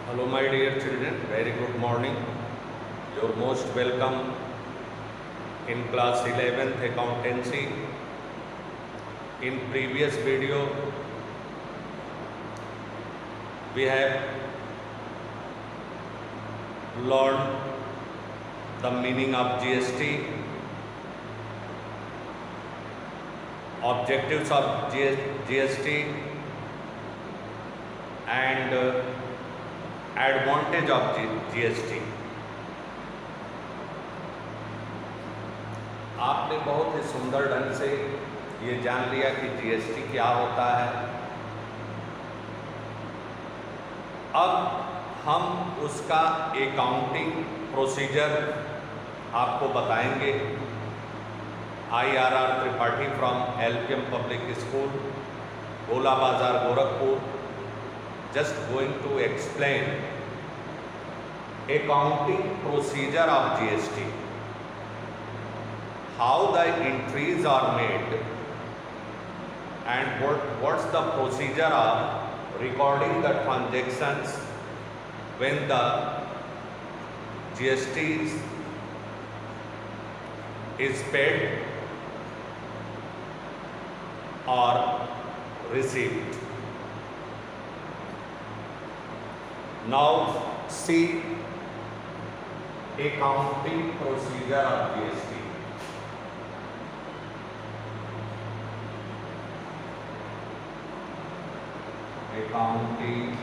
Hello, my dear children. Very good morning. You're most welcome in class 11th accountancy. In previous video, we have learned the meaning of GST, objectives of GST, and advantage of GST. आपने बहुत ही सुंदर ढंग से ये जान लिया कि GST क्या होता है। अब हम उसका अकाउंटिंग प्रोसीजर आपको बताएंगे। IRR Tripathi from LPM public school, गोला बाजार, Gorakhpur, just going to explain accounting procedure of GST, how the entries are made, and what's the procedure of recording the transactions when the GST is paid or received. Now see accounting procedure of GST. Accounting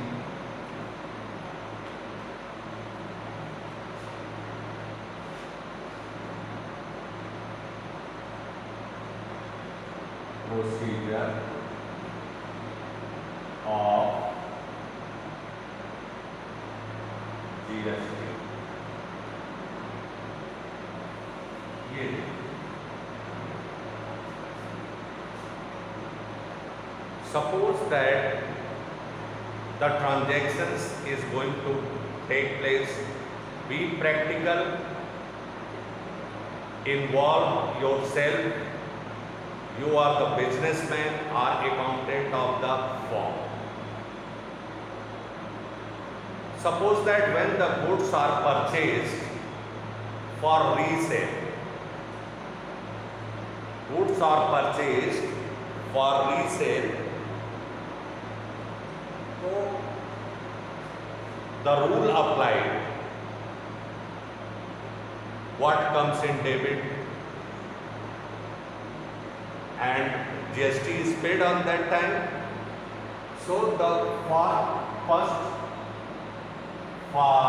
procedure of GST. ये suppose that the transactions is going to take place, be practical, involve yourself, you are the businessman or accountant of the firm. Suppose that when the goods are purchased for resale, goods are purchased for resale, so the rule applied, what comes in debit and GST is paid on that time. So the first for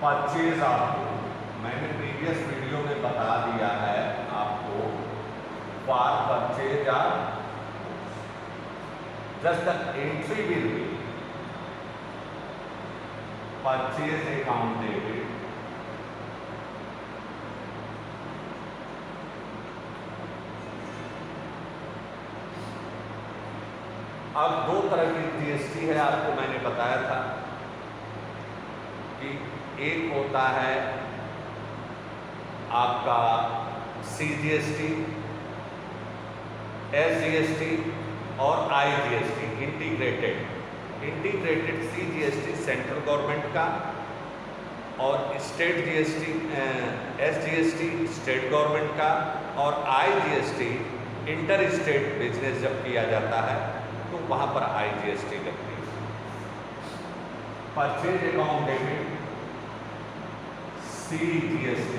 purchase आपको मैंने previous video में बता दिया है आपको, for purchase are just the entry will be purchase account debit अब दो तरह की जीएसटी है, आपको मैंने बताया था कि एक होता है आपका CGST, SGST और IGST, integrated CGST central government का और state GST SGST state government का और IGST इंटर स्टेट बिजनेस जब किया जाता है तो वहाँ पर IGST लगती है। Purchase account debit CGST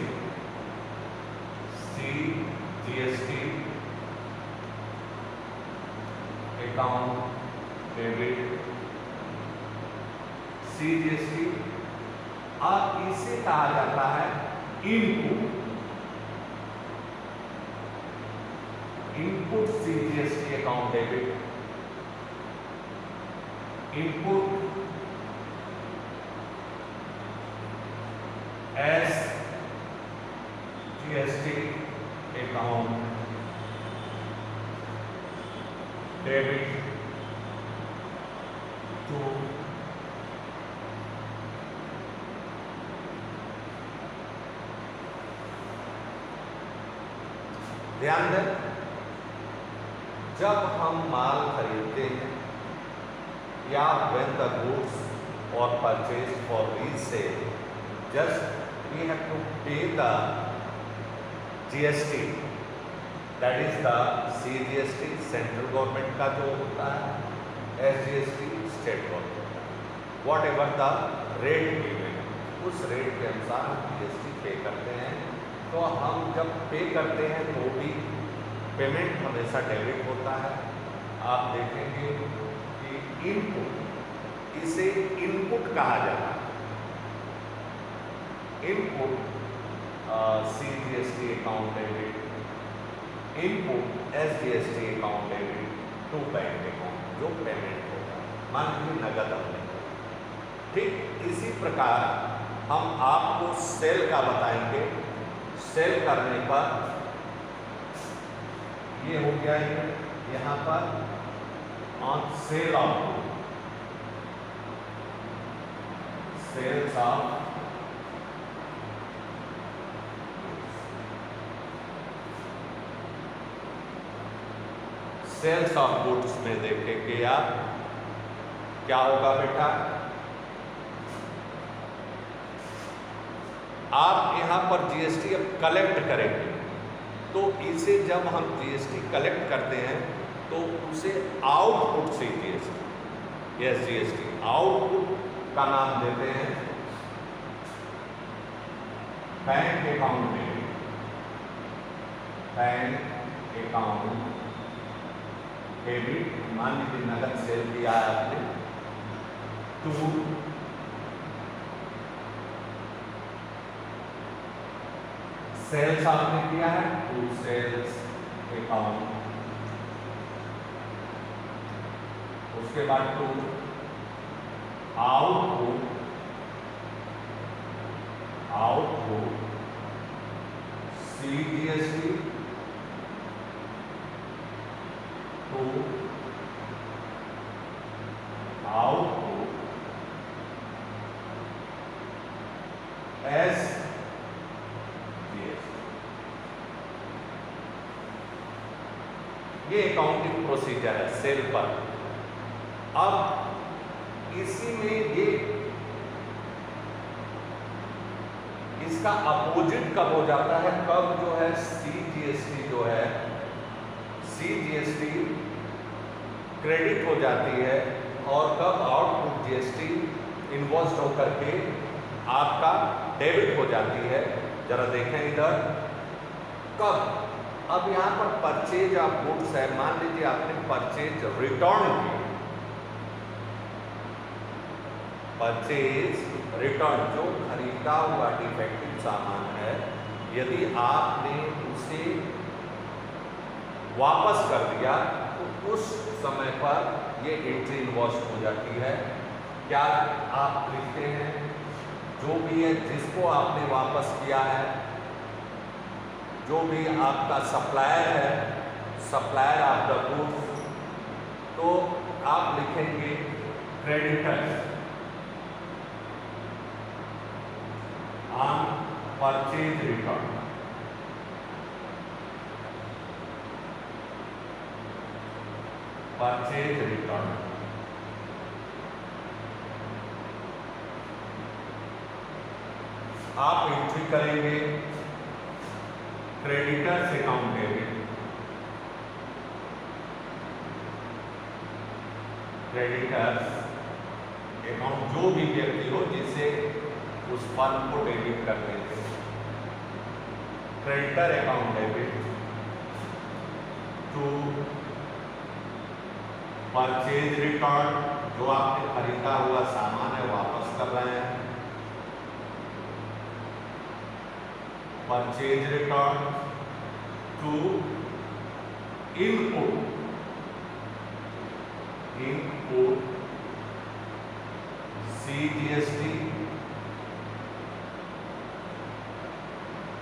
account debit CGST, और इसे कहा जाता है input CGST account debit, input SGST account debit to ध्यान दें, जब हम माल खरीदते हैं या when the goods or purchased for resale, just we have to pay the GST, that is the CGST central government का जो होता है, SGST स्टेट गवर्नमेंट का, what ever the rate given, उस रेट के अनुसार हम GST पे करते हैं। तो हम जब पे करते हैं तो भी पेमेंट हमेशा डेबिट होता है। आप देखेंगे कि इनपुट, इसे इनपुट कहा जाता है। Input CGST account debit, input SGST account debit to bank account, जो पेमेंट होगा, मान लीजिए नगद हमने। ठीक इसी प्रकार हम आपको सेल का बताएंगे। सेल करने पर ये हो गया है यहाँ पर on sale of, sales of sales of goods में देखेंगे आप क्या होगा बेटा, आप यहाँ पर GST अब कलेक्ट करेंगे। तो इसे जब हम GST कलेक्ट करते हैं तो उसे आउटपुट से GST आउटपुट का नाम देते हैं बैंक अकाउंट में, बैंक अकाउंट डेबिट, मान लीजिए नगद सेल दिया है आपने, टू सेल्स आपने किया है, टू सेल्स अकाउंट, उसके बाद to output CGST to output SGST। ये अकाउंटिंग प्रोसीजर है सेल पर। अब इसी में ये इसका अपोजिट कब हो जाता है, कब जो है CGST जो है CGST क्रेडिट हो जाती है और कब आउटपुट GST इन्वॉइस होकर के आपका डेबिट हो जाती है। जरा देखें इधर कब। अब यहाँ पर परचेज ऑफ गुड्स है, मान लीजिए आपने परचेज रिटर्न की, परचेज रिटर्न जो खरीदा हुआ डिफेक्टिव सामान है, यदि आपने उसे वापस कर दिया तो उस समय पर ये एंट्री इन्वॉइस हो जाती है। क्या आप लिखते हैं जो भी है जिसको आपने वापस किया है, जो भी आपका सप्लायर है, सप्लायर ऑफ द गुड्स, तो आप लिखेंगे creditor on purchase return, purchase return. आप एंट्री करेंगे creditors account debit, creditors account जो भी व्यक्ति हो जिसे उस फर्म को डेबिट कर देते हैं, creditor account debit to purchase return, जो आपने खरीदा हुआ सामान है वापस कर रहे हैं, purchase return to input CGST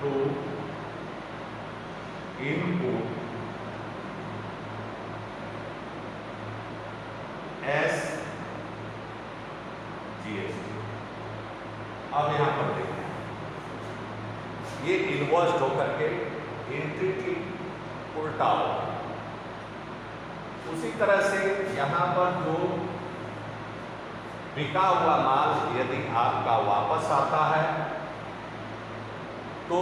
to input SGST। अब यहां पर देखिए ये इन्वॉइस होकर के एंट्री की उल्टा होगा। उसी तरह से यहाँ पर जो बिका हुआ माल यदि आपका वापस आता है तो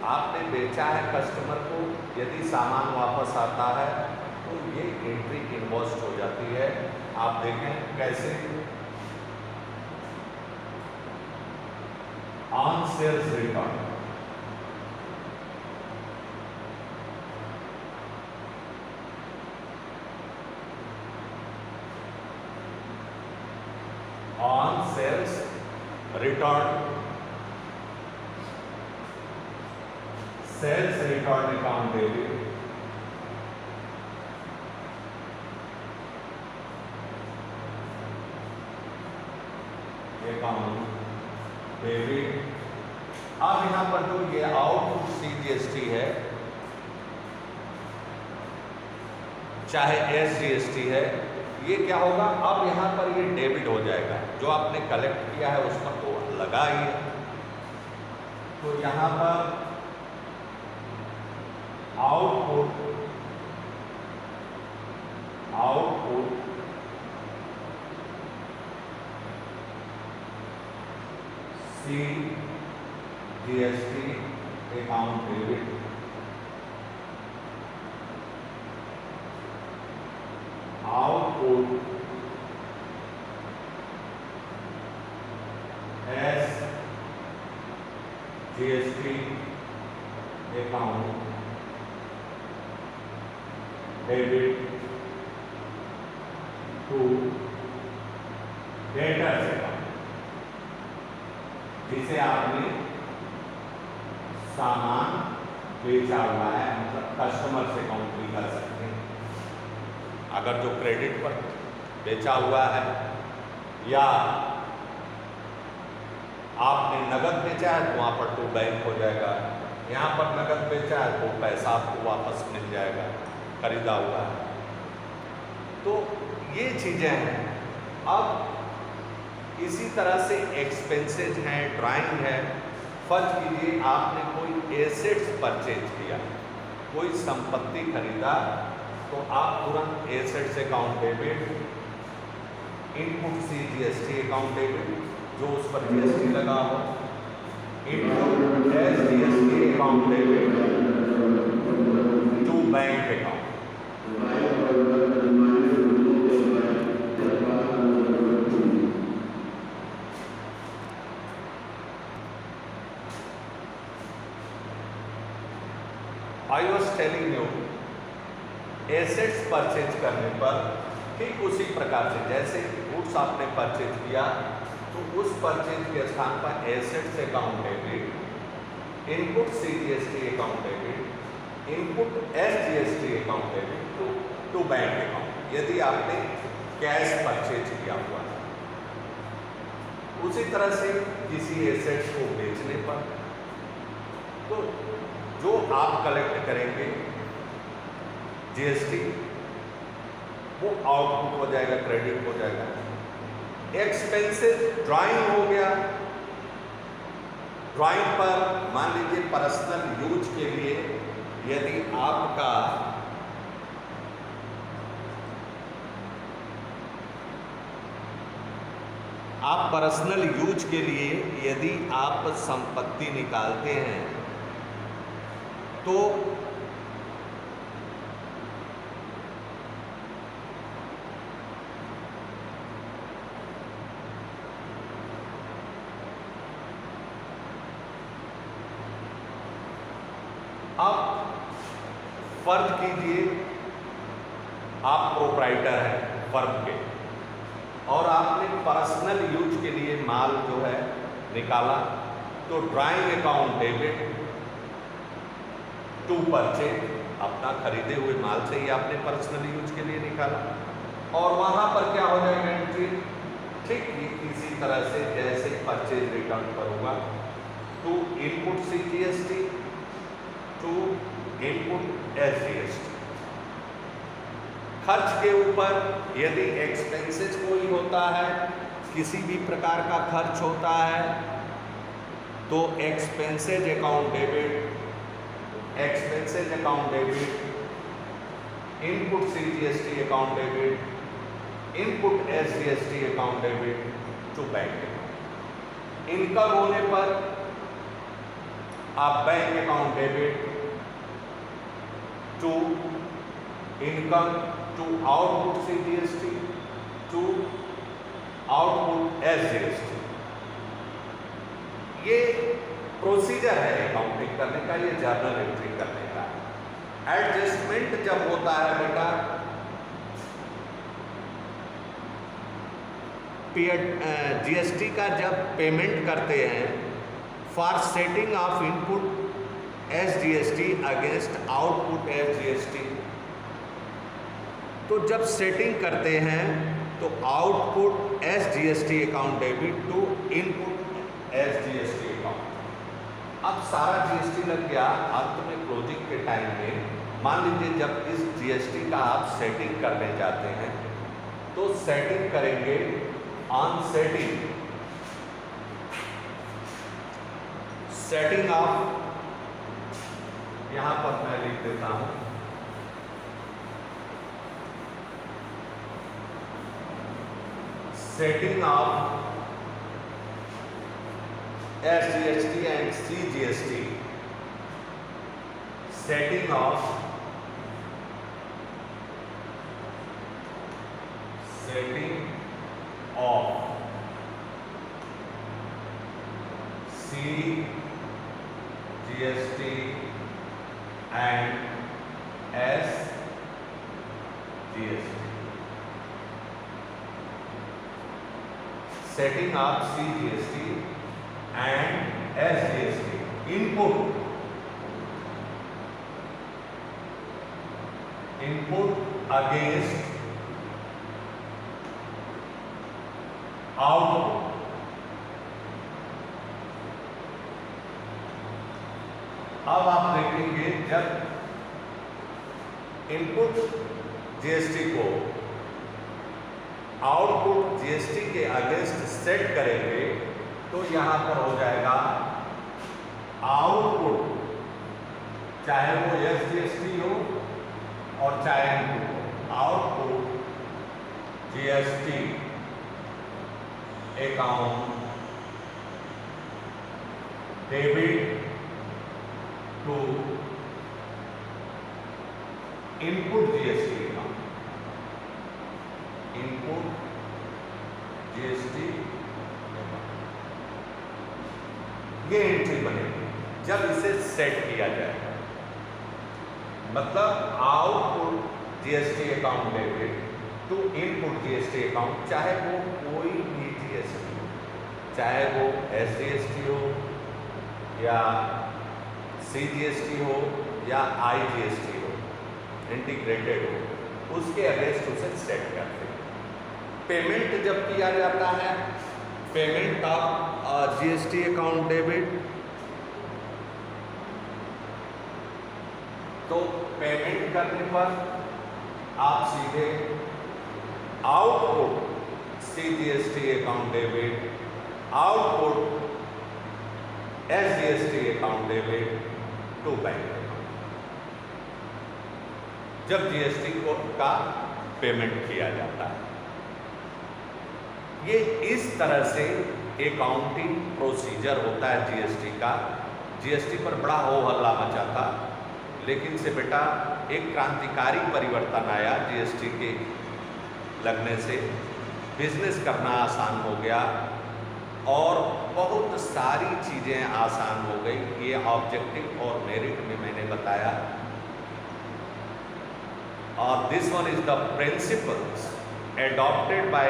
आपने बेचा है कस्टमर को, यदि सामान वापस आता है तो ये एंट्री इन्वॉइस्ड हो जाती है। आप देखें कैसे, on sales return, on sales return, sales return account debit, account debit. अब यहां पर जो ये आउटपुट सीजीएसटी है चाहे एसजीएसटी है, ये क्या होगा, अब यहां पर ये डेबिट हो जाएगा। जो आपने कलेक्ट किया है उसका तो लगा ही है, तो यहां पर output CGST account debit, output SGST account debit to debtors account, जिसे आपने सामान बेचा हुआ है, मतलब कस्टमर से अकाउंट भी कर सकते हैं। अगर जो क्रेडिट पर बेचा हुआ है या आपने नगद बेचा है तो वहाँ पर तो बैंक हो जाएगा, यहाँ पर नगद बेचा है तो पैसा आपको वापस मिल जाएगा, खरीदा हुआ है। तो ये चीज़ें हैं। अब इसी तरह से एक्सपेंसेज हैं, ड्राइंग है। फर्ज कीजिए आपने कोई एसेट्स परचेज किया, कोई संपत्ति खरीदा, तो आप तुरंत assets account debit, input CGST account debit जो उस पर जीएसटी लगा हो, input SGST account debit to bank account. I was telling you, assets purchase करने पर ठीक उसी प्रकार से जैसे गुड्स आपने परचेज किया तो उस परचेज के स्थान पर assets account debit, input CGST account debit, input SGST account debit to bank account, यदि आपने कैश परचेज किया हुआ है। उसी तरह से किसी एसेट्स को बेचने पर तो जो आप कलेक्ट करेंगे जीएसटी वो आउटपुट हो जाएगा, क्रेडिट हो जाएगा। एक्सपेंसेस ड्राइंग हो गया, ड्राइंग पर मान लीजिए पर्सनल यूज के लिए यदि आप पर्सनल यूज के लिए यदि आप संपत्ति निकालते हैं तो अब फर्ज कीजिए आप प्रोप्राइटर हैं फर्म के और आपने पर्सनल यूज के लिए माल जो है निकाला, तो drawing account debit to purchase, अपना खरीदे हुए माल से ही आपने पर्सनल यूज के लिए निकाला और वहां पर क्या हो जाएगा एंट्री, ठीक इसी तरह से जैसे परचेज रिटर्न पर होगा, to input CGST to input SGST. खर्च के ऊपर यदि एक्सपेंसेस कोई होता है, किसी भी प्रकार का खर्च होता है तो expenses account debit, expenses account debit, input CGST account debit input SGST account debit to bank account. Income होने पर आप bank account debit to income to output CGST to output SGST। ये प्रोसीजर है अकाउंटिंग करने का, ये journal entry करने का। एडजस्टमेंट जब होता है बेटा GST का, जब पेमेंट करते हैं for setting off input SGST against output SGST, तो जब सेटिंग करते हैं तो output SGST account debit to input SGST account. अब सारा GST लग गया, अंत में क्लोजिंग के टाइम में मान लीजिए जब इस GST का आप सेटिंग करने जाते हैं तो सेटिंग करेंगे ऑन सेटिंग ऑफ, यहां पर मैं लिख देता हूं setting of SGST and CGST, setting of CGST and SGST, setting of CGST and SGST, input against output। अब आप देखेंगे जब इनपुट GST को आउटपुट GST के अगेंस्ट सेट करेंगे तो यहां पर हो जाएगा आउटपुट, चाहे वो SGST हो और चाहे इनपुट हो, output GST account debit to input GST account, input GST, ये एंट्री बनेगी जब इसे सेट किया जाएगा। मतलब output GST account debit to input GST account, चाहे वो कोई भी GST हो, चाहे वो SGST हो या CGST हो या IGST हो, इंटीग्रेटेड हो, उसके अगेंस्ट उसे सेट करते हैं। पेमेंट जब किया जाता है, payment of GST account debit, तो पेमेंट करने पर आप सीधे output CGST account debit, output SGST account debit to bank account, जब GST का पेमेंट किया जाता है। ये इस तरह से अकाउंटिंग प्रोसीजर होता है GST का। GST पर बड़ा हो हल्ला मचा था, लेकिन से बेटा एक क्रांतिकारी परिवर्तन आया GST के लगने से, बिजनेस करना आसान हो गया और बहुत सारी चीज़ें आसान हो गई। ये ऑब्जेक्टिव और मेरिट में मैंने बताया। और this one is the principles adopted by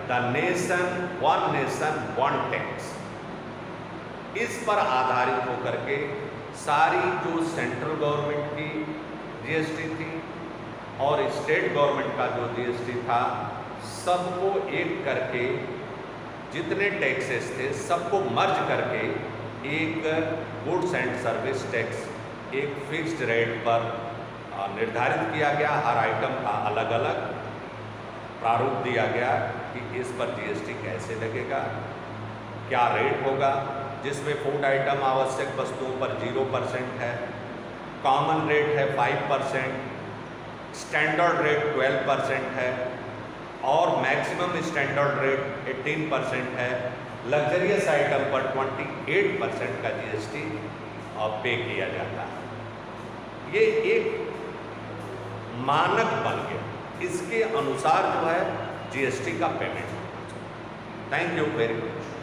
the nation, one nation one tax, इस पर आधारित होकर के सारी जो सेंट्रल गवर्नमेंट की GST थी और स्टेट गवर्नमेंट का जो GST था, सबको एक करके जितने टैक्सेस थे सबको मर्ज करके एक गुड्स एंड सर्विस टैक्स एक फिक्स्ड रेट पर निर्धारित किया गया। हर आइटम का अलग अलग प्रारूप दिया गया कि इस पर GST कैसे लगेगा, क्या रेट होगा, जिसमें फूड आइटम आवश्यक वस्तुओं पर 0% है, कॉमन रेट है 5%, स्टैंडर्ड रेट 12% है और मैक्सिमम स्टैंडर्ड रेट 18% है, लग्जरियस आइटम पर 28% का जीएसटी पे किया जाता है। ये एक मानक बन गया, इसके अनुसार जो है जीएसटी का payment. Thank you very much.